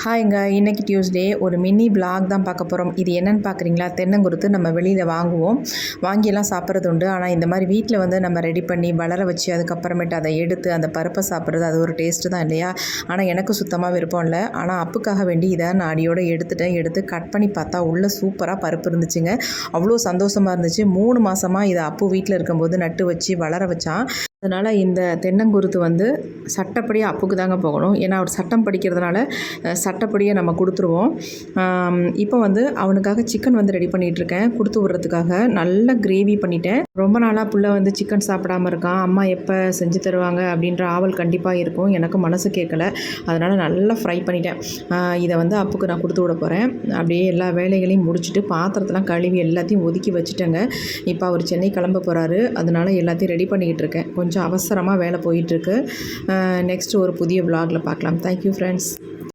ஹாய்ங்க, இன்றைக்கி டியூஸ்டே ஒரு mini vlog தான் பார்க்க போகிறோம். இது என்னென்னு பார்க்குறீங்களா? தென்னங்குருத்து நம்ம வெளியில் வாங்கியெல்லாம் சாப்பிட்றது உண்டு. ஆனால் இந்த மாதிரி வீட்டில் வந்து நம்ம ரெடி பண்ணி வளர வச்சு அதுக்கப்புறமேட்டு அதை எடுத்து அந்த பருப்பை சாப்பிட்றது அது ஒரு டேஸ்ட்டு தான் இல்லையா? ஆனால் எனக்கு சுத்தமாக விருப்பம் இல்லை. ஆனால் அப்புக்காக வேண்டி இதை நான் அடியோடு எடுத்து கட் பண்ணி பார்த்தா உள்ளே சூப்பராக பருப்பு இருந்துச்சுங்க. அவ்வளோ சந்தோஷமாக இருந்துச்சு. 3 மாதமாக இதை அப்பு வீட்டில் இருக்கும்போது நட்டு வச்சு வளர வச்சான். அதனால் இந்த தென்னங்குருத்து வந்து சட்டப்படியாக அப்புக்கு தாங்க போகணும். ஏன்னா அவர் சட்டம் படிக்கிறதுனால சட்டப்படியே நம்ம கொடுத்துருவோம். இப்போ வந்து அவனுக்காக சிக்கன் வந்து ரெடி பண்ணிகிட்ருக்கேன். கொடுத்து விட்றதுக்காக நல்ல கிரேவி பண்ணிட்டேன். ரொம்ப நாளாக புள்ள வந்து சிக்கன் சாப்பிடாமல் இருக்கான். அம்மா எப்போ செஞ்சு தருவாங்க அப்படின்ற ஆவல் கண்டிப்பாக இருக்கும். எனக்கு மனசு கேட்கல. அதனால் நல்லா ஃப்ரை பண்ணிட்டேன். இதை வந்து அப்புக்கு நான் கொடுத்து விட போகிறேன். அப்படியே எல்லா வேலைகளையும் முடிச்சுட்டு பாத்திரத்தெலாம் கழுவி எல்லாத்தையும் ஒதுக்கி வச்சுட்டேங்க. இப்போ அவர் சென்னை கிளம்ப போகிறாரு. அதனால் எல்லாத்தையும் ரெடி பண்ணிக்கிட்டு இருக்கேன். கொஞ்சம் அவசரமாக வேலை போயிட்டுருக்கு. நெக்ஸ்ட் ஒரு புதிய விலாகில் பார்க்கலாம். Thank you friends.